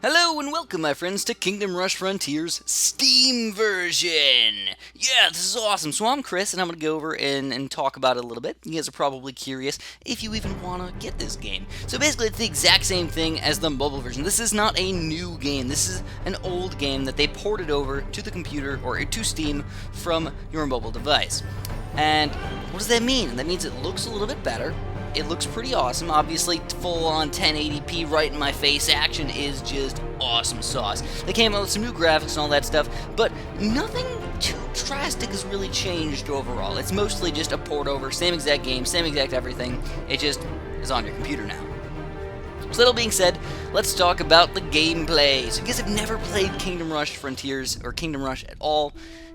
Hello and welcome, my friends, to Kingdom Rush Frontier's Steam version! Yeah, this is awesome. So I'm Chris, and I'm going to go over and talk about it a little bit. You guys are probably curious if you even want to get this game. So basically, it's the exact same thing as the mobile version. This is not a new game. This is an old game that they ported over to the computer, or to Steam, from your mobile device. And what does that mean? That means it looks a little bit better. It looks pretty awesome. Obviously, full-on 1080p right in my face action is just awesome sauce. They came out with some new graphics and all that stuff, but nothing too drastic has really changed overall. It's mostly just a port over, same exact game, same exact everything. It just is on your computer now. So that being said, let's talk about the gameplay. So you guys have never played Kingdom Rush Frontiers or Kingdom Rush at all.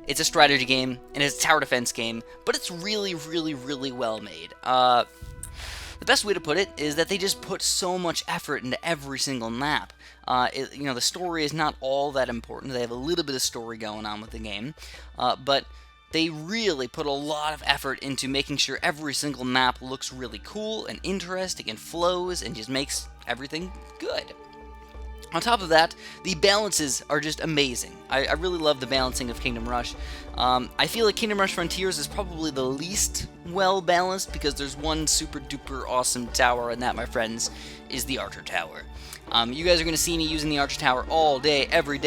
It's a strategy game and it's a tower defense game, but it's really, really well made. The best way to put it is that they just put so much effort into every single map. The story is not all that important. They have a little bit of story going on with the game, but they really put a lot of effort into making sure every single map looks really cool and interesting and flows and just makes everything good. On top of that, the balances are just amazing. I really love the balancing of Kingdom Rush. I feel like Kingdom Rush Frontiers is probably the least well balanced because there's one super duper awesome tower, and that, my friends, is the Archer Tower. You guys are going to see me using the Archer Tower all day, every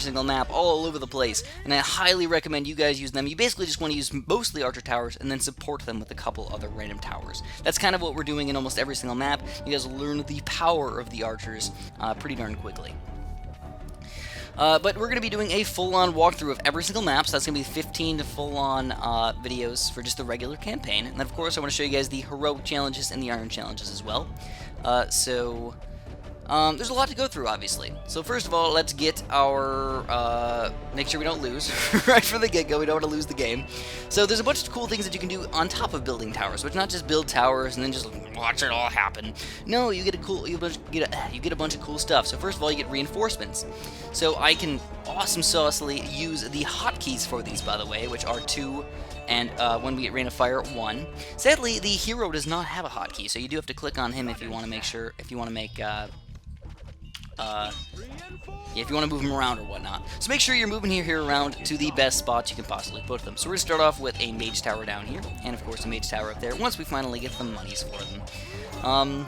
single map, all over the place, and I highly recommend you guys use them. You basically just want to use mostly Archer Towers and then support them with a couple other random towers. That's kind of what we're doing in almost every single map. You guys will learn the power of the Archers pretty darn quickly. But we're going to be doing a full-on walkthrough of every single map, so that's going to be 15 full-on videos for just the regular campaign. And then, of course, I want to show you guys the heroic challenges and the iron challenges as well. There's a lot to go through, obviously. So first of all, let's get our, make sure we don't lose right from the get-go. We don't want to lose the game. So there's a bunch of cool things that you can do on top of building towers. So it's not just build towers and then just watch it all happen. No, you get a bunch of cool stuff. So first of all, you get reinforcements. So I can awesome saucily use the hotkeys for these, by the way, which are 2 and when we get Rain of Fire, 1. Sadly, the hero does not have a hotkey, so you do have to click on him if you want to make sure, if you want to make, if you want to move them around or whatnot. So make sure you're moving here around to the best spots you can possibly put them. So we're going to start off with a mage tower down here, and of course a mage tower up there, once we finally get the monies for them.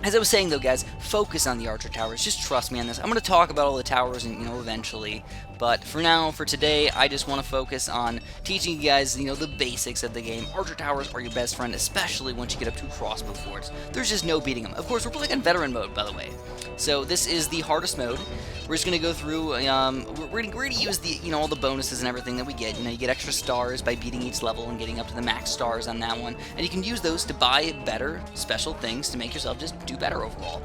As I was saying, though, guys, focus on the Archer Towers. Just trust me on this. I'm going to talk about all the towers, and eventually. But for now, for today, I just want to focus on teaching you guys, the basics of the game. Archer Towers are your best friend, especially once you get up to crossbow forts. There's just no beating them. Of course, we're playing on veteran mode, by the way. So this is the hardest mode. We're just going to go through, we're going to use the, all the bonuses and everything that we get. You get extra stars by beating each level and getting up to the max stars on that one. And you can use those to buy better special things to make yourself just do better overall.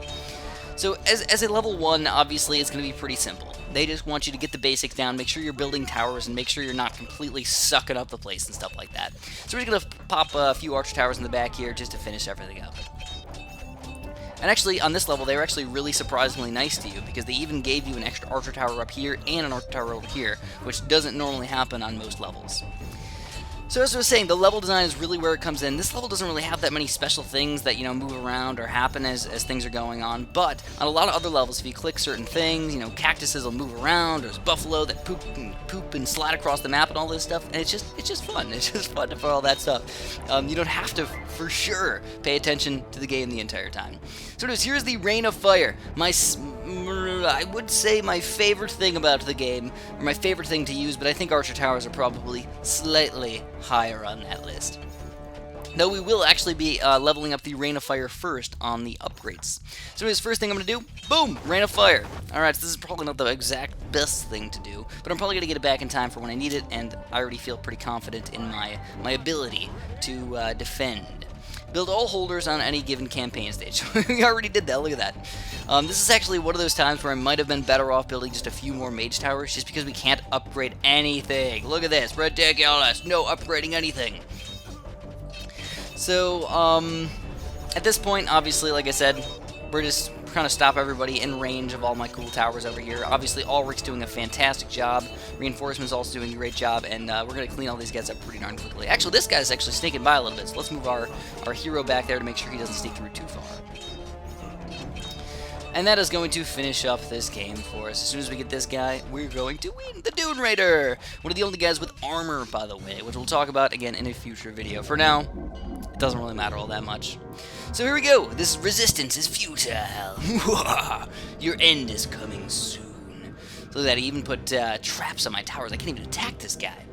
So as a level 1, obviously, it's going to be pretty simple. They just want you to get the basics down, make sure you're building towers, and make sure you're not completely sucking up the place and stuff like that. So we're just going to pop a few Archer Towers in the back here just to finish everything up. And actually, on this level, they were actually really surprisingly nice to you, because they even gave you an extra Archer Tower up here and an Archer Tower over here, which doesn't normally happen on most levels. So as I was saying, the level design is really where it comes in. This level doesn't really have that many special things that, move around or happen as things are going on, but on a lot of other levels, if you click certain things, cactuses will move around, there's buffalo that poop and slide across the map and all this stuff, and it's just fun. It's just fun to put all that stuff. You don't have to, for sure, pay attention to the game the entire time. So anyways, here's the Rain of Fire. I would say my favorite thing about the game, or my favorite thing to use, but I think Archer Towers are probably slightly higher on that list. Though we will actually be leveling up the Rain of Fire first on the upgrades. So anyways, first thing I'm going to do, boom, Rain of Fire. Alright, so this is probably not the exact best thing to do, but I'm probably going to get it back in time for when I need it, and I already feel pretty confident in my ability to defend. Build all holders on any given campaign stage. We already did that, look at that. This is actually one of those times where I might have been better off building just a few more mage towers, just because we can't upgrade anything. Look at this, ridiculous, no upgrading anything. So, at this point, obviously, like I said, we're just trying to stop everybody in range of all my cool towers over here. Obviously, Ulrich's doing a fantastic job. Reinforcement's also doing a great job, and we're going to clean all these guys up pretty darn quickly. Actually, this guy's actually sneaking by a little bit, so let's move our hero back there to make sure he doesn't sneak through too far. And that is going to finish up this game for us. As soon as we get this guy, we're going to win the Dune Raider! One of the only guys with armor, by the way, which we'll talk about again in a future video. For now, it doesn't really matter all that much. So here we go. This resistance is futile. Your end is coming soon. Look at that, he even put traps on my towers. I can't even attack this guy.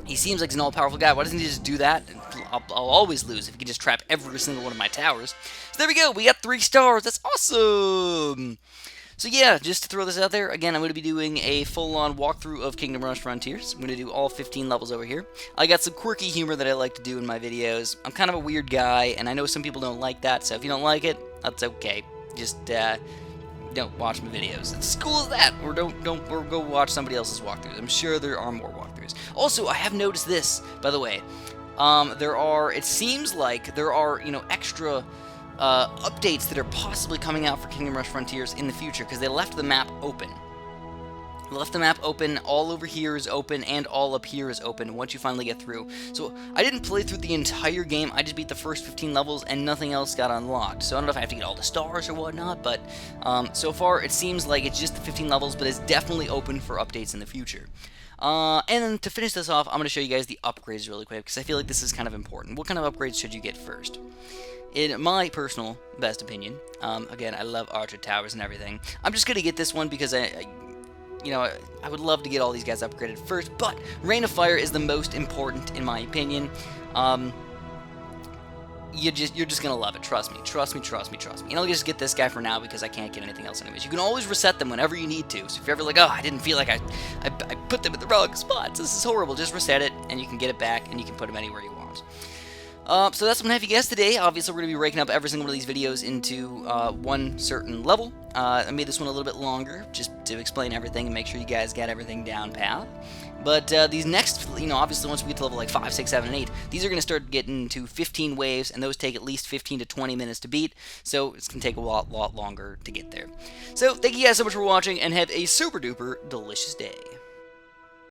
He seems like he's an all-powerful guy. Why doesn't he just do that? I'll always lose if he can just trap every single one of my towers. So there we go. We got 3 stars. That's awesome. So yeah, just to throw this out there, again, I'm going to be doing a full-on walkthrough of Kingdom Rush Frontiers. I'm going to do all 15 levels over here. I got some quirky humor that I like to do in my videos. I'm kind of a weird guy, and I know some people don't like that, so if you don't like it, that's okay. Just don't watch my videos. It's as cool as that. Or or go watch somebody else's walkthroughs. I'm sure there are more walkthroughs. Also, I have noticed this, by the way. It seems like there are, extra updates that are possibly coming out for Kingdom Rush Frontiers in the future, because they left the map open. They left the map open, all over here is open, and all up here is open once you finally get through. So, I didn't play through the entire game, I just beat the first 15 levels, and nothing else got unlocked. So I don't know if I have to get all the stars or whatnot, but so far it seems like it's just the 15 levels, but it's definitely open for updates in the future. And then to finish this off, I'm going to show you guys the upgrades really quick, because I feel like this is kind of important. What kind of upgrades should you get first? In my personal best opinion, again, I love Archer Towers and everything. I'm just going to get this one because I would love to get all these guys upgraded first, but Rain of Fire is the most important in my opinion. You're just gonna love it. Trust me. And I'll just get this guy for now because I can't get anything else anyways. You can always reset them whenever you need to. So if you're ever like, oh, I didn't feel like I put them in the wrong spots, this is horrible, just reset it and you can get it back and you can put them anywhere you want. So that's what I'm going to have you guys today. Obviously, we're going to be breaking up every single one of these videos into one certain level. I made this one a little bit longer, just to explain everything and make sure you guys got everything down pat. But these next, obviously once we get to level like 5, 6, 7, and 8, these are going to start getting to 15 waves, and those take at least 15 to 20 minutes to beat, so it's going to take a lot longer to get there. So, thank you guys so much for watching, and have a super duper delicious day.